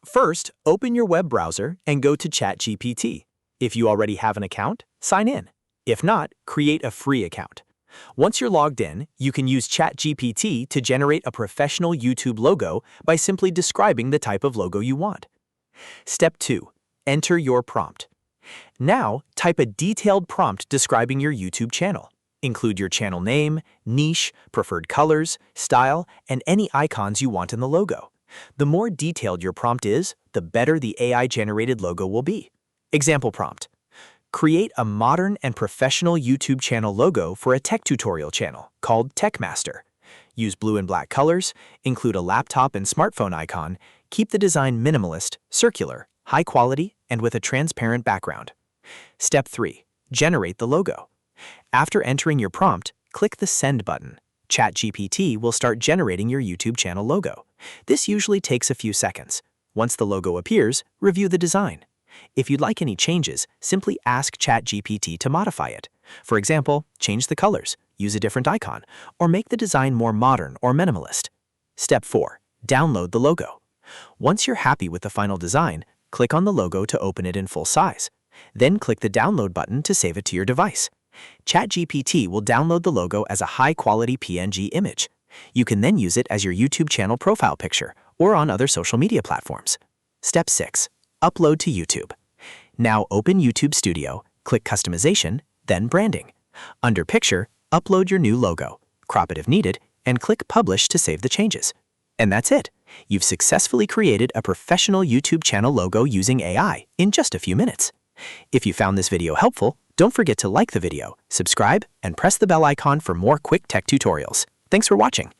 First, open your web browser and go to ChatGPT. If you already have an account, sign in. If not, create a free account. Once you're logged in, you can use ChatGPT to generate a professional YouTube logo by simply describing the type of logo you want. Step 2. Enter your prompt. Now, type a detailed prompt describing your YouTube channel. Include your channel name, niche, preferred colors, style, and any icons you want in the logo. The more detailed your prompt is, the better the AI-generated logo will be. Example prompt. Create a modern and professional YouTube channel logo for a tech tutorial channel called TechMaster. Use blue and black colors, include a laptop and smartphone icon, keep the design minimalist, circular, high quality, and with a transparent background. Step 3. Generate the logo. After entering your prompt, click the Send button. ChatGPT will start generating your YouTube channel logo. This usually takes a few seconds. Once the logo appears, review the design. If you'd like any changes, simply ask ChatGPT to modify it. For example, change the colors, use a different icon, or make the design more modern or minimalist. Step 4. Download the logo. Once you're happy with the final design, click on the logo to open it in full size. Then click the Download button to save it to your device. ChatGPT will download the logo as a high-quality PNG image. You can then use it as your YouTube channel profile picture or on other social media platforms. Step 6. Upload to YouTube. Now open YouTube Studio, click Customization, then Branding. Under Picture, upload your new logo, crop it if needed, and click Publish to save the changes. And that's it. You've successfully created a professional YouTube channel logo using AI in just a few minutes. If you found this video helpful, don't forget to like the video, subscribe, and press the bell icon for more quick tech tutorials. Thanks for watching.